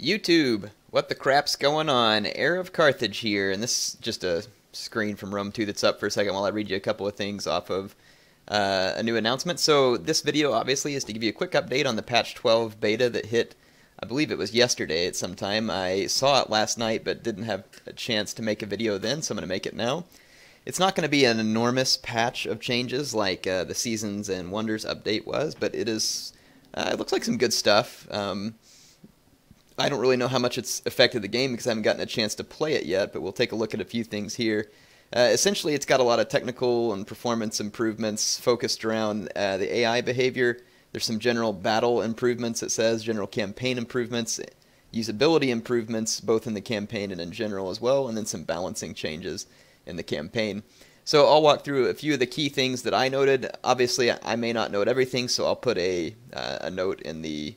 YouTube, what the crap's going on? HeirofCarthage here, and this is just a screen from Rome 2 that's up for a second while I read you a couple of things off of a new announcement. So this video obviously is to give you a quick update on the patch 12 beta that hit, I believe it was yesterday at some time. I saw it last night but didn't have a chance to make a video then, so I'm going to make it now. It's not going to be an enormous patch of changes like the Seasons and Wonders update was, but it is. It looks like some good stuff. I don't really know how much it's affected the game because I haven't gotten a chance to play it yet, but we'll take a look at a few things here. Essentially, it's got a lot of technical and performance improvements focused around the AI behavior. There's some general battle improvements, it says, general campaign improvements, usability improvements, both in the campaign and in general as well, and then some balancing changes in the campaign. So I'll walk through a few of the key things that I noted. Obviously, I may not note everything, so I'll put a note in the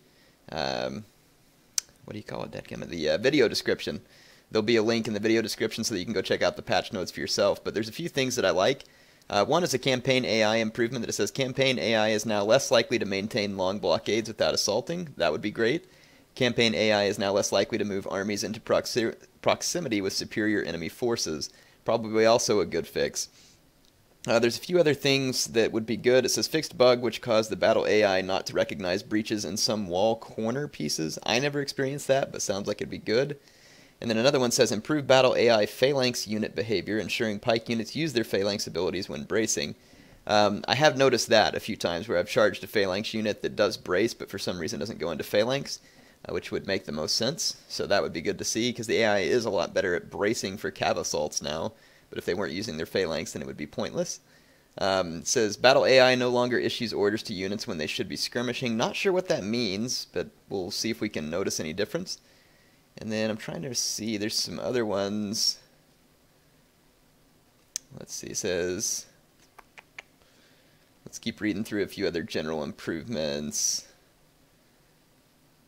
what do you call it, Dadgum? The video description. There'll be a link in the video description so that you can go check out the patch notes for yourself. But there's a few things that I like. One is a campaign AI improvement that it says campaign AI is now less likely to maintain long blockades without assaulting. That would be great. Campaign AI is now less likely to move armies into proximity with superior enemy forces. Probably also a good fix. There's a few other things that would be good. It says fixed bug which caused the battle AI not to recognize breaches in some wall corner pieces. I never experienced that, but sounds like it'd be good. And then another one says improved battle AI Phalanx unit behavior, ensuring pike units use their Phalanx abilities when bracing. I have noticed that a few times where I've charged a Phalanx unit that does brace, but for some reason doesn't go into Phalanx, which would make the most sense. So that would be good to see, because the AI is a lot better at bracing for cav assaults now. But if they weren't using their Phalanx, then it would be pointless. It says, battle AI no longer issues orders to units when they should be skirmishing. Not sure what that means, but we'll see if we can notice any difference. And then I'm trying to see, there's some other ones. Let's see, it says, let's keep reading through a few other general improvements.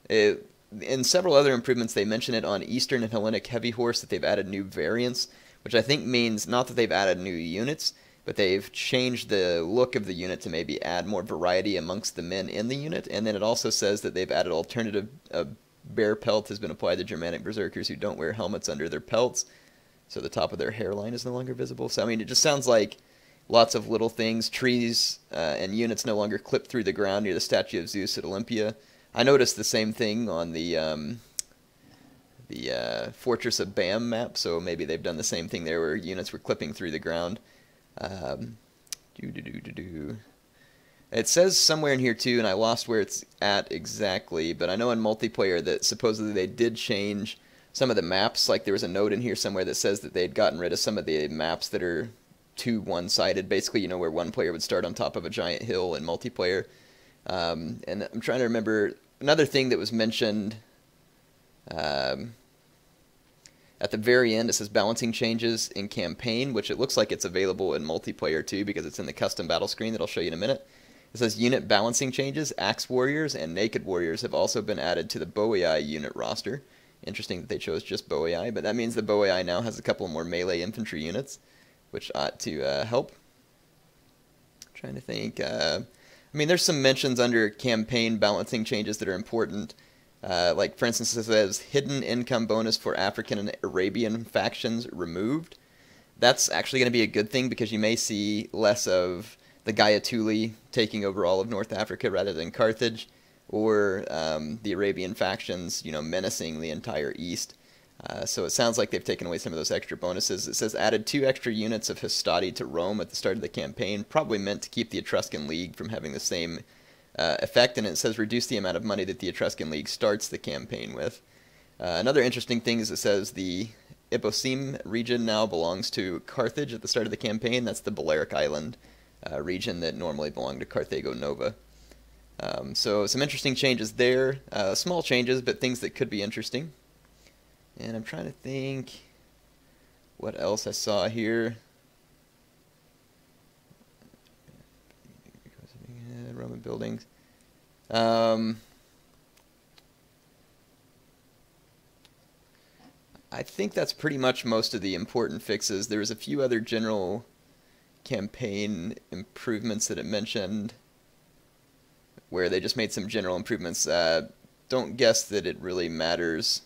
In several other improvements, they mention it on Eastern and Hellenic Heavy Horse that they've added new variants, which I think means not that they've added new units, but they've changed the look of the unit to maybe add more variety amongst the men in the unit. And then it also says that they've added alternative bear pelt has been applied to Germanic berserkers who don't wear helmets under their pelts, so the top of their hairline is no longer visible. So I mean, it just sounds like lots of little things. Trees and units no longer clip through the ground near the statue of Zeus at Olympia. I noticed the same thing on the Fortress of Bam map, so maybe they've done the same thing there where units were clipping through the ground. It says somewhere in here too, and I lost where it's at exactly, but I know in multiplayer that supposedly they did change some of the maps. Like there was a note in here somewhere that says that they'd gotten rid of some of the maps that are too one-sided. Basically, you know, where one player would start on top of a giant hill in multiplayer. And I'm trying to remember another thing that was mentioned at the very end. It says balancing changes in campaign, which it looks like it's available in multiplayer too because it's in the custom battle screen that I'll show you in a minute. It says unit balancing changes, Axe Warriors and Naked Warriors have also been added to the Bow AI unit roster. Interesting that they chose just Bow AI, but that means the Bow AI now has a couple more melee infantry units, which ought to help. I'm trying to think. I mean, there's some mentions under campaign balancing changes that are important. Like, for instance, it says hidden income bonus for African and Arabian factions removed. That's actually going to be a good thing because you may see less of the Gayatuli taking over all of North Africa rather than Carthage, or the Arabian factions, you know, menacing the entire East. So it sounds like they've taken away some of those extra bonuses. It says added 2 extra units of Hastati to Rome at the start of the campaign, probably meant to keep the Etruscan League from having the same effect, and it says reduce the amount of money that the Etruscan League starts the campaign with. Another interesting thing is it says the Iposim region now belongs to Carthage at the start of the campaign. That's the Balearic Island region that normally belonged to Carthago Nova. So some interesting changes there. Small changes, but things that could be interesting. And I'm trying to think what else I saw here. Roman buildings. I think that's pretty much most of the important fixes. There was a few other general campaign improvements that it mentioned where they just made some general improvements. Don't guess that it really matters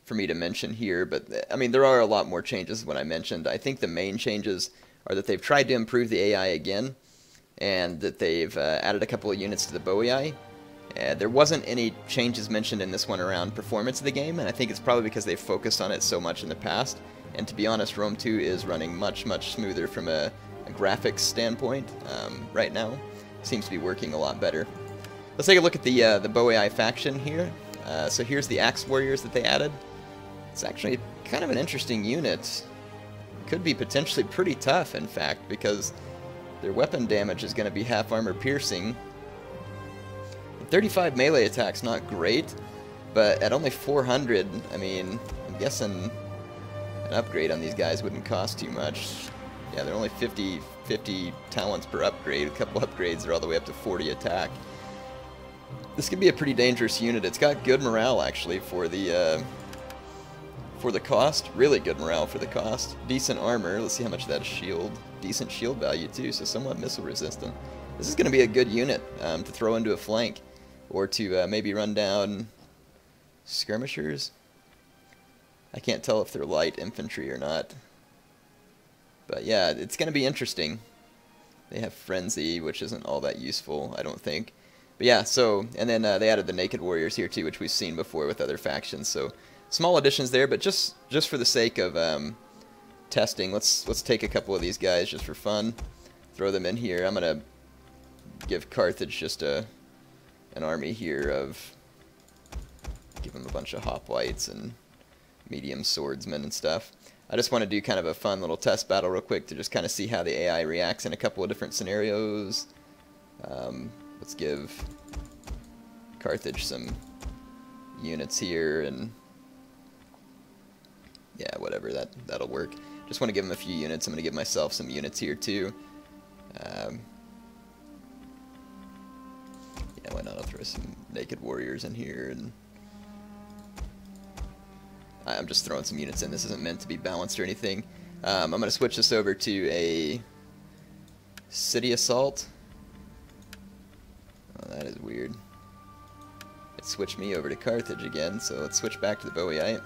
for me to mention here, but I mean, there are a lot more changes than what I mentioned. I think the main changes are that they've tried to improve the AI again, and that they've added a couple of units to the bow AI. There wasn't any changes mentioned in this one around performance of the game, and I think it's probably because they've focused on it so much in the past. And to be honest, Rome 2 is running much, much smoother from a graphics standpoint right now. Seems to be working a lot better. Let's take a look at the bow AI faction here. So here's the Axe Warriors that they added. It's actually kind of an interesting unit. Could be potentially pretty tough, in fact, because their weapon damage is going to be half armor piercing. 35 melee attack's not great, but at only 400, I mean, I'm guessing an upgrade on these guys wouldn't cost too much. Yeah, they're only 50 talents per upgrade. A couple upgrades are all the way up to 40 attack. This could be a pretty dangerous unit. It's got good morale, actually, for the cost. Really good morale for the cost. Decent armor. Let's see how much that is shield. Decent shield value, too, so somewhat missile resistant. This is going to be a good unit to throw into a flank, or to maybe run down skirmishers. I can't tell if they're light infantry or not. But yeah, it's going to be interesting. They have Frenzy, which isn't all that useful, I don't think. But yeah, so, and then they added the Naked Warriors here too, which we've seen before with other factions. So small additions there, but just for the sake of testing, let's take a couple of these guys just for fun. Throw them in here. I'm going to give Carthage just an army here of, give them a bunch of hoplites and medium swordsmen and stuff. I just want to do kind of a fun little test battle real quick to just kind of see how the AI reacts in a couple of different scenarios. Let's give Carthage some units here, and yeah, whatever, that'll work. Just want to give them a few units. I'm going to give myself some units here too. Yeah, why not? I'll throw some Naked Warriors in here, and I'm just throwing some units in. This isn't meant to be balanced or anything. I'm going to switch this over to a City Assault. Oh, that is weird. It switched me over to Carthage again, so let's switch back to the Bowiite.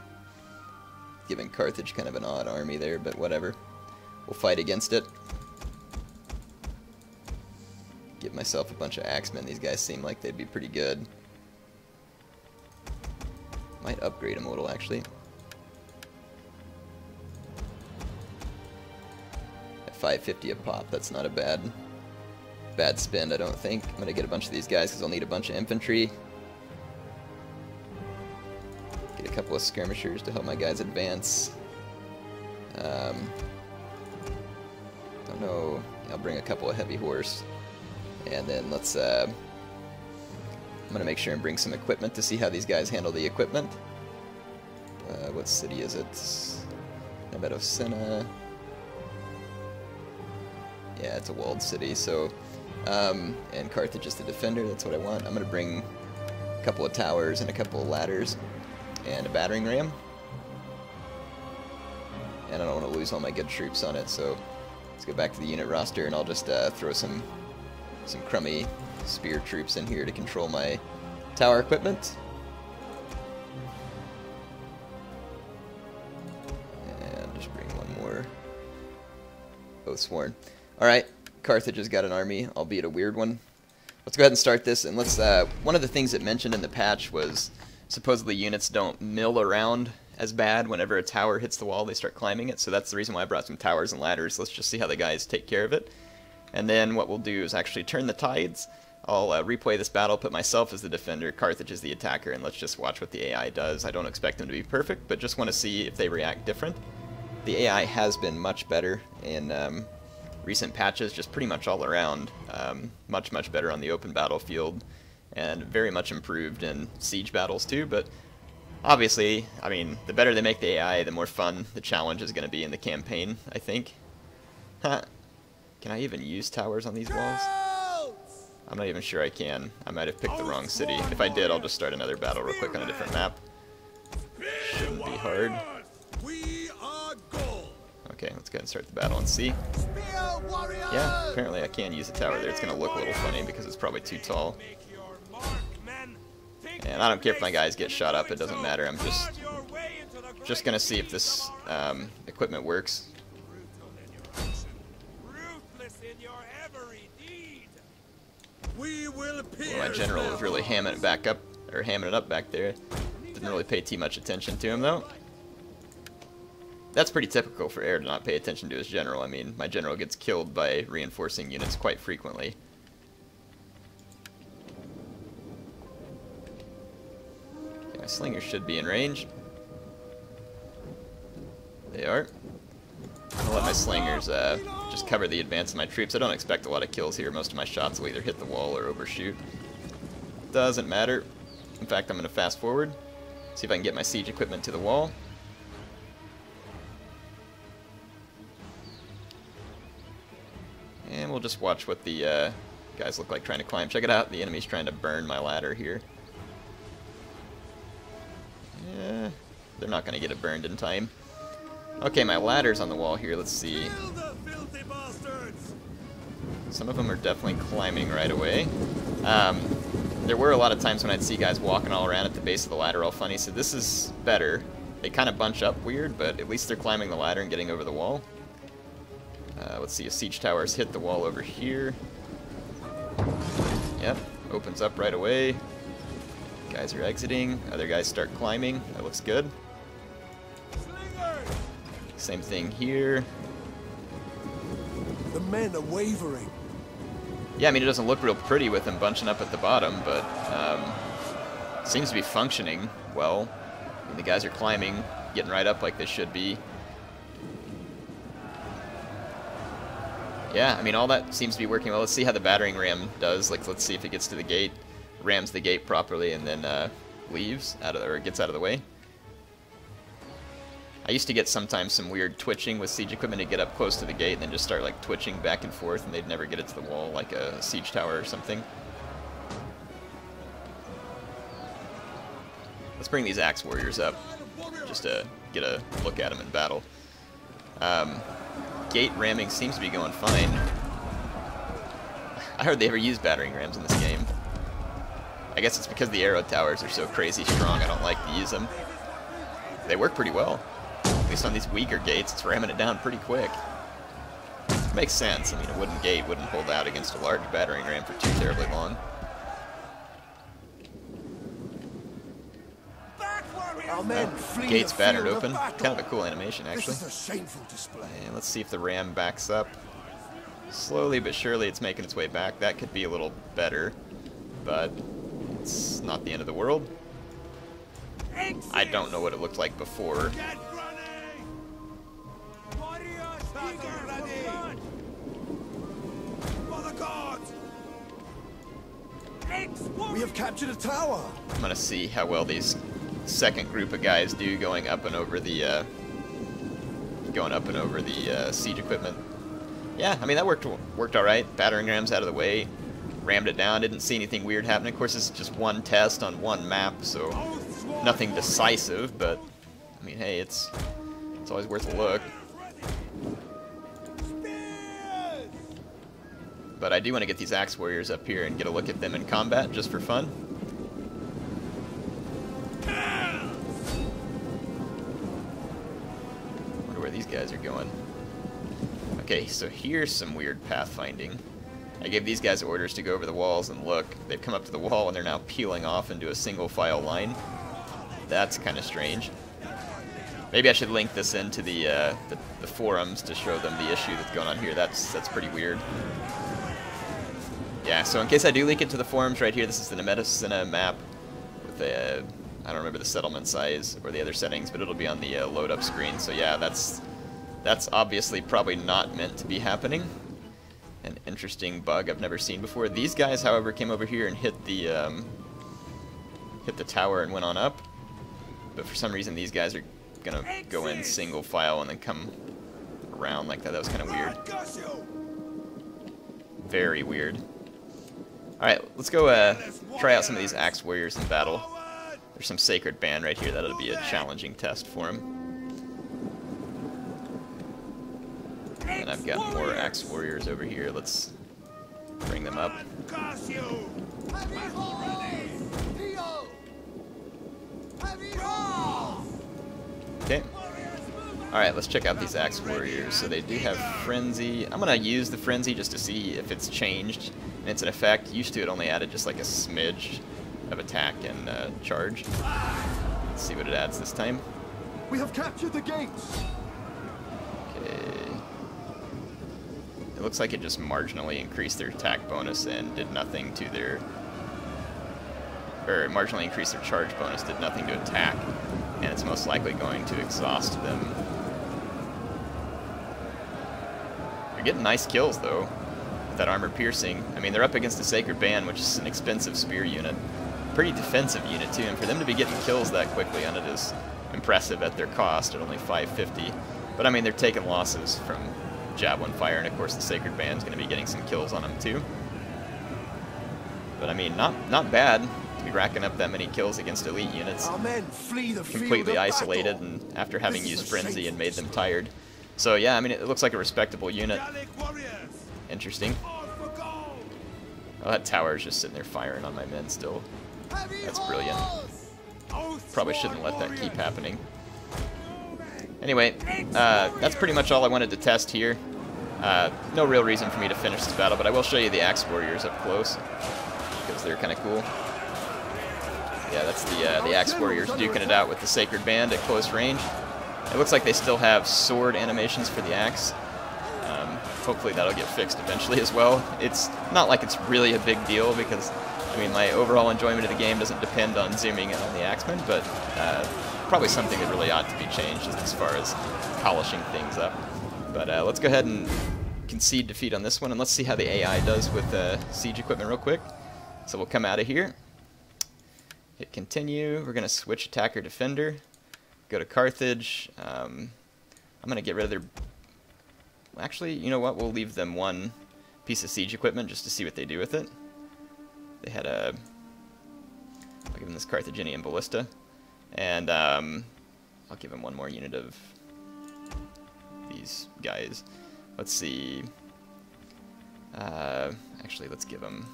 Giving Carthage kind of an odd army there, but whatever. We'll fight against it. Give myself a bunch of axemen. These guys seem like they'd be pretty good. Might upgrade them a little, actually. At 550 a pop, that's not a bad spend, I don't think. I'm gonna get a bunch of these guys because I'll need a bunch of infantry. Get a couple of skirmishers to help my guys advance. Don't know. I'll bring a couple of heavy horse. And then let's, I'm going to make sure and bring some equipment to see how these guys handle the equipment. What city is it? Nevedosena. Yeah, it's a walled city, so, and Carthage is the defender, that's what I want. I'm going to bring a couple of towers and a couple of ladders and a battering ram. And I don't want to lose all my good troops on it, so let's go back to the unit roster, and I'll just throw some crummy spear troops in here to control my tower equipment. And just bring one more. Oathsworn. Alright, Carthage has got an army, albeit a weird one. Let's go ahead and start this, and let's, one of the things it mentioned in the patch was supposedly units don't mill around as bad whenever a tower hits the wall, they start climbing it, so that's the reason why I brought some towers and ladders. Let's just see how the guys take care of it. And then what we'll do is actually turn the tides. I'll replay this battle, put myself as the defender, Carthage as the attacker, and let's just watch what the AI does. I don't expect them to be perfect, but just want to see if they react different. The AI has been much better in recent patches, just pretty much all around. Much better on the open battlefield, and very much improved in siege battles too, but obviously, I mean, the better they make the AI, the more fun the challenge is going to be in the campaign, I think. Huh. Can I even use towers on these walls? I'm not even sure I can. I might have picked the wrong city. If I did, I'll just start another battle real quick on a different map. Shouldn't be hard. Okay, let's go ahead and start the battle and see. Yeah, apparently I can use a tower there. It's going to look a little funny because it's probably too tall. And I don't care if my guys get shot up, it doesn't matter. I'm just Just gonna see if this equipment works. Well, my general was really hamming it up back there. Didn't really pay too much attention to him though. That's pretty typical for Heir to not pay attention to his general. I mean, my general gets killed by reinforcing units quite frequently. Okay, my slingers should be in range. They are. I'll let my slingers just cover the advance of my troops. I don't expect a lot of kills here. Most of my shots will either hit the wall or overshoot. Doesn't matter. In fact, I'm going to fast forward. See if I can get my siege equipment to the wall. And we'll just watch what the guys look like trying to climb. Check it out. The enemy's trying to burn my ladder here. Yeah, they're not going to get it burned in time. Okay, my ladder's on the wall here. Let's see. Some of them are definitely climbing right away. There were a lot of times when I'd see guys walking all around at the base of the ladder all funny, so this is better. They kind of bunch up weird, but at least they're climbing the ladder and getting over the wall. Let's see, a siege tower has hit the wall over here. Yep, opens up right away. Guys are exiting. Other guys start climbing. That looks good. Same thing here. The men are wavering. Yeah, I mean, it doesn't look real pretty with them bunching up at the bottom, but seems to be functioning well. I mean, the guys are climbing, getting right up like they should be. Yeah, I mean, all that seems to be working well. Let's see how the battering ram does. Like, let's see if it gets to the gate, rams the gate properly, and then leaves out of, or gets out of the way. I used to get sometimes some weird twitching with siege equipment to get up close to the gate and then just start like twitching back and forth, and they'd never get it to the wall like a siege tower or something. Let's bring these axe warriors up just to get a look at them in battle. Gate ramming seems to be going fine. I hardly ever use battering rams in this game. I guess it's because the arrow towers are so crazy strong I don't like to use them. They work pretty well. At least on these weaker gates, it's ramming it down pretty quick. Makes sense. I mean, a wooden gate wouldn't hold out against a large battering ram for too terribly long. Gates battered open. Kind of a cool animation, actually. And let's see if the ram backs up. Slowly but surely it's making its way back. That could be a little better, but it's not the end of the world. I don't know what it looked like before. We have captured a tower. I'm gonna see how well these second group of guys do going up and over the siege equipment. Yeah, I mean that worked all right. Battering rams out of the way, rammed it down. Didn't see anything weird happening. Of course, this is just one test on one map, so nothing decisive. But I mean, hey, it's always worth a look. But I do want to get these axe warriors up here and get a look at them in combat just for fun. Wonder where these guys are going. Okay, so here's some weird pathfinding. I gave these guys orders to go over the walls and look. They've come up to the wall and they're now peeling off into a single file line. That's kind of strange. Maybe I should link this into the forums to show them the issue that's going on here. That's pretty weird. Yeah, so in case I do link it to the forums right here, this is the Nemedicina map with a, I don't remember the settlement size or the other settings, but it'll be on the load up screen. So yeah, that's obviously probably not meant to be happening. An interesting bug I've never seen before. These guys, however, came over here and hit the tower and went on up. But for some reason, these guys are gonna go in single file and then come around like that. That was kind of weird. Very weird. Alright, let's go try out some of these axe warriors in battle. There's some sacred band right here. That'll be a challenging test for him. And I've got more axe warriors over here. Let's bring them up. Okay. Alright, let's check out these Axe Warriors. So they do have Frenzy. I'm going to use the Frenzy just to see if it's changed and it's an effect. Used to it only added just like a smidge of attack and charge. Let's see what it adds this time. We have captured the gates. Okay. It looks like it just marginally increased their attack bonus and did nothing to their... Or marginally increased their charge bonus, did nothing to attack. And it's most likely going to exhaust them. They're getting nice kills, though, with that armor piercing. I mean, they're up against the Sacred Band, which is an expensive spear unit. Pretty defensive unit, too, and for them to be getting kills that quickly on it is impressive at their cost at only 550. But, I mean, they're taking losses from Javelin Fire, and, of course, the Sacred Band's going to be getting some kills on them, too. But, I mean, not bad to be racking up that many kills against elite units. Our men flee the Completely field of isolated, battle. and after having This is used a Frenzy shameful and made them tired. So yeah, I mean, it looks like a respectable unit. Interesting. Oh, that tower is just sitting there firing on my men still. That's brilliant. Probably shouldn't let that keep happening. Anyway, that's pretty much all I wanted to test here. No real reason for me to finish this battle, but I will show you the Axe Warriors up close, because they're kind of cool. Yeah, that's the Axe Warriors duking it out with the Sacred Band at close range. It looks like they still have sword animations for the axe. Hopefully that'll get fixed eventually as well. It's not like it's really a big deal because, I mean, my overall enjoyment of the game doesn't depend on zooming in on the axemen, but probably something that really ought to be changed as far as polishing things up. But let's go ahead and concede defeat on this one, and let's see how the AI does with siege equipment real quick. So we'll come out of here, hit continue. We're going to switch attacker defender. Go to Carthage. I'm going to get rid of their... Actually, you know what? We'll leave them one piece of siege equipment just to see what they do with it. They had a... I'll give them this Carthaginian ballista. And I'll give them one more unit of these guys. Let's see. Actually, let's give them...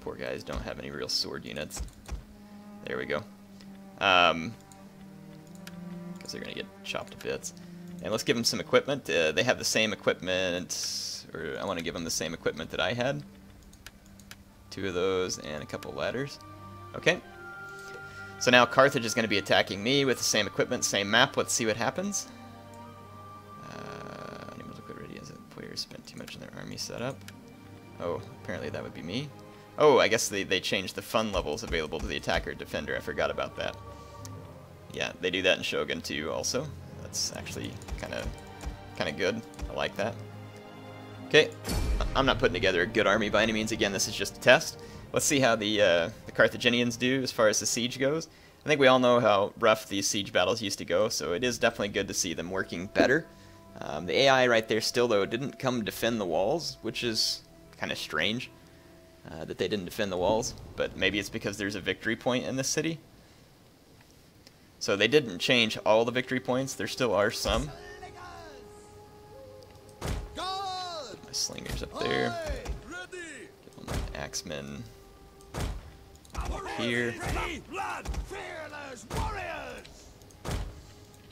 Poor guys don't have any real sword units. There we go. Because they're going to get chopped to bits. And let's give them some equipment. They have the same equipment, or I want to give them the same equipment that I had. 2 of those and a couple ladders. Okay. So now Carthage is going to be attacking me with the same equipment, same map. Let's see what happens. Animals liquid ready as a player spent too much in their army setup. Oh, apparently that would be me. Oh, I guess they changed the fun levels available to the attacker defender. I forgot about that. Yeah, they do that in Shogun too also. That's actually kind of good. I like that. Okay, I'm not putting together a good army by any means. Again, this is just a test. Let's see how the Carthaginians do as far as the siege goes. I think we all know how rough these siege battles used to go, so it is definitely good to see them working better. The AI right there still, though, didn't come defend the walls, which is kind of strange that they didn't defend the walls, but maybe it's because there's a victory point in this city. So they didn't change all the victory points. There still are some. Put my slingers up there. Get all my axemen up here.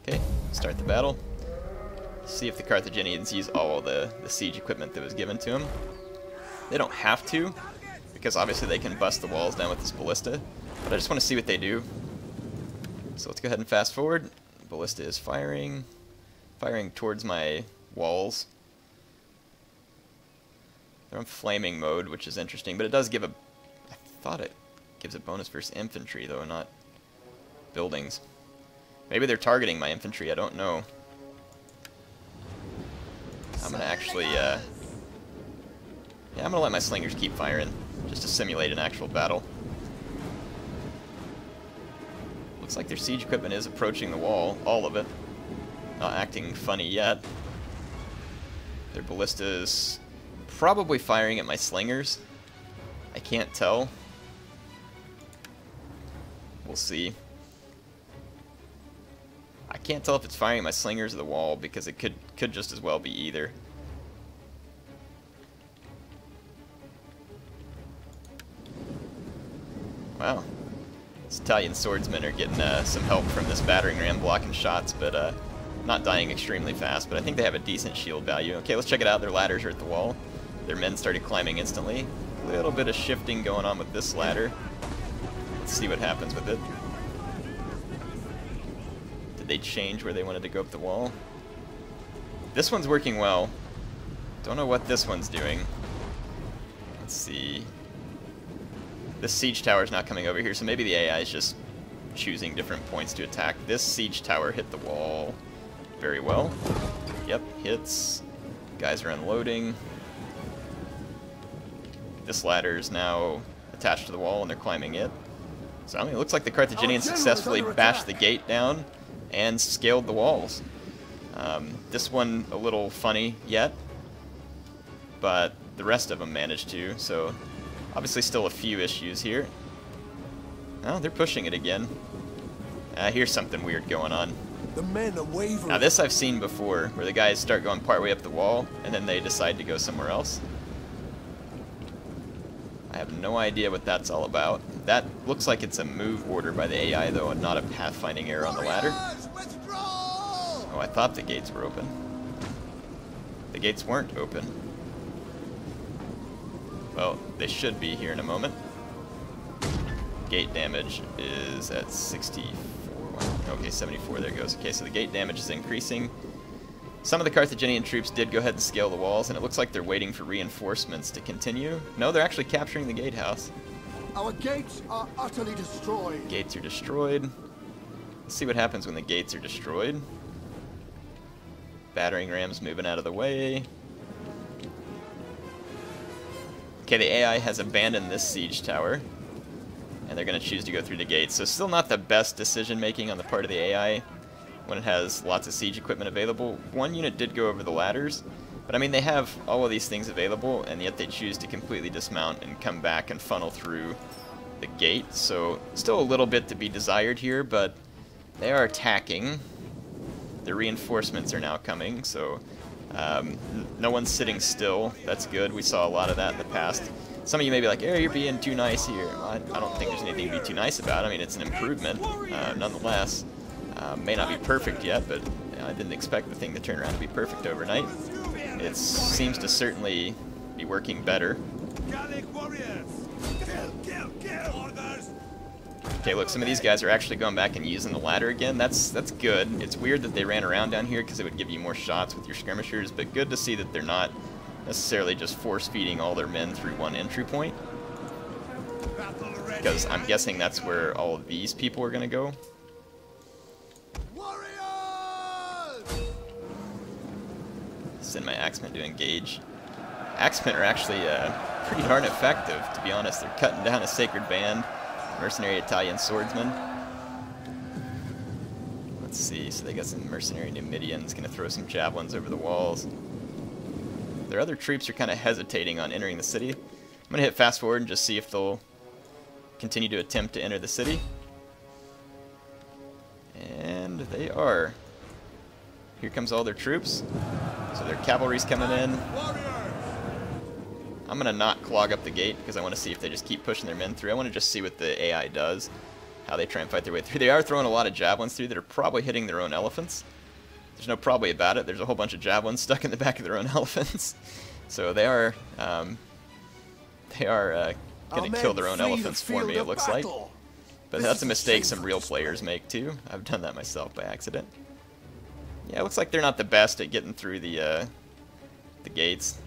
Okay, start the battle. See if the Carthaginians use all the siege equipment that was given to them. They don't have to, because obviously they can bust the walls down with this ballista. But I just want to see what they do. So let's go ahead and fast forward. Ballista is firing towards my walls. They're on flaming mode, which is interesting, but it does give a... I thought it gives a bonus versus infantry, though, not buildings. Maybe they're targeting my infantry, I don't know. I'm going to actually... yeah, I'm going to let my slingers keep firing, just to simulate an actual battle. Looks like their siege equipment is approaching the wall, all of it. Not acting funny yet. Their ballista is probably firing at my slingers. I can't tell. We'll see. I can't tell if it's firing at my slingers or the wall because it could just as well be either. Wow. These Italian swordsmen are getting some help from this battering ram blocking shots, but not dying extremely fast. But I think they have a decent shield value. Okay, let's check it out. Their ladders are at the wall. Their men started climbing instantly. A little bit of shifting going on with this ladder. Let's see what happens with it. Did they change where they wanted to go up the wall? This one's working well. Don't know what this one's doing. Let's see. This siege tower is not coming over here, so maybe the AI is just choosing different points to attack. This siege tower hit the wall very well. Yep, hits. Guys are unloading. This ladder is now attached to the wall and they're climbing it. So I mean, it looks like the Carthaginians successfully bashed the gate down and scaled the walls. This one a little funny yet, but the rest of them managed to, so obviously still a few issues here. Oh, they're pushing it again. Here's something weird going on. The men are wavering. Now this I've seen before, where the guys start going partway up the wall, and then they decide to go somewhere else. I have no idea what that's all about. That looks like it's a move order by the AI though, and not a pathfinding error on the ladder. Oh, I thought the gates were open. The gates weren't open. Well, they should be here in a moment. Gate damage is at 64. Okay, 74, there it goes. Okay, so the gate damage is increasing. Some of the Carthaginian troops did go ahead and scale the walls, and it looks like they're waiting for reinforcements to continue. No, they're actually capturing the gatehouse. Our gates are utterly destroyed. Gates are destroyed. Let's see what happens when the gates are destroyed. Battering rams moving out of the way. Okay, the AI has abandoned this siege tower, and they're going to choose to go through the gates. So still not the best decision making on the part of the AI when it has lots of siege equipment available. One unit did go over the ladders, but I mean they have all of these things available, and yet they choose to completely dismount and come back and funnel through the gate. So still a little bit to be desired here, but they are attacking. The reinforcements are now coming, so no one's sitting still. That's good. We saw a lot of that in the past. Some of you may be like, "Hey, you're being too nice here." Well, I don't think there's anything to be too nice about. I mean, it's an improvement, nonetheless. May not be perfect yet, but I didn't expect the thing to turn around to be perfect overnight. It seems to certainly be working better. Okay, look, some of these guys are actually going back and using the ladder again. That's good. It's weird that they ran around down here because it would give you more shots with your skirmishers, but good to see that they're not necessarily just force-feeding all their men through one entry point. Because I'm guessing that's where all of these people are going to go. Send my axemen to engage. Axemen are actually pretty darn effective, to be honest. They're cutting down a sacred band, mercenary Italian swordsmen. Let's see, so they got some mercenary Numidians, gonna throw some javelins over the walls. Their other troops are kind of hesitating on entering the city. I'm gonna hit fast forward and just see if they'll continue to attempt to enter the city. And they are. Here comes all their troops. So their cavalry's coming in. I'm going to not clog up the gate because I want to see if they just keep pushing their men through. I want to just see what the AI does, how they try and fight their way through. They are throwing a lot of javelins through that are probably hitting their own elephants. There's no probably about it. There's a whole bunch of javelins stuck in the back of their own elephants. So they are going to kill their own elephants for me, it looks like. But that's a mistake some real players make too. I've done that myself by accident. Yeah, it looks like they're not the best at getting through the gates.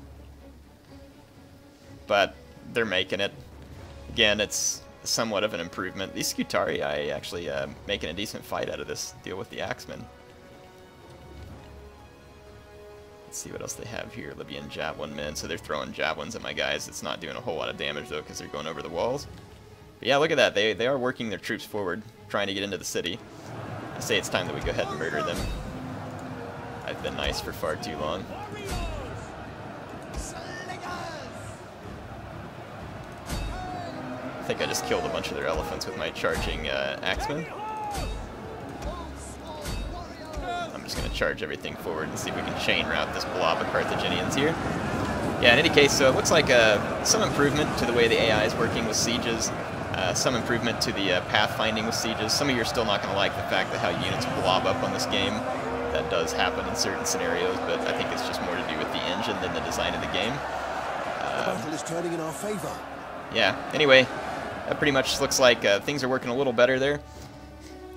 But they're making it. Again, it's somewhat of an improvement. These Scutari actually making a decent fight out of this deal with the Axemen. Let's see what else they have here. Libyan javelin men. So they're throwing javelins at my guys. It's not doing a whole lot of damage though because they're going over the walls. But yeah, look at that. They are working their troops forward, trying to get into the city. I say it's time that we go ahead and murder them. I've been nice for far too long. I think I just killed a bunch of their elephants with my charging axemen. I'm just going to charge everything forward and see if we can chain route this blob of Carthaginians here. Yeah, in any case, so it looks like some improvement to the way the AI is working with sieges. Some improvement to the pathfinding with sieges. Some of you are still not going to like the fact that how units blob up on this game. That does happen in certain scenarios, but I think it's just more to do with the engine than the design of the game. The battle is turning in our favor. Yeah, anyway, that pretty much looks like things are working a little better there.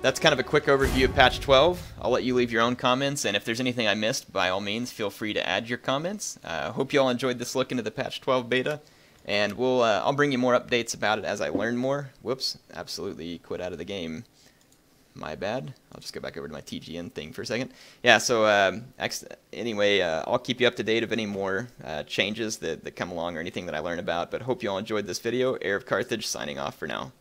That's kind of a quick overview of patch 12. I'll let you leave your own comments, and if there's anything I missed, by all means, feel free to add your comments. Hope you all enjoyed this look into the patch 12 beta, and I'll bring you more updates about it as I learn more. Whoops, absolutely quit out of the game. My bad. I'll just go back over to my TGN thing for a second. Yeah, so anyway, I'll keep you up to date of any more changes that come along or anything that I learn about, but hope you all enjoyed this video. HeirofCarthage signing off for now.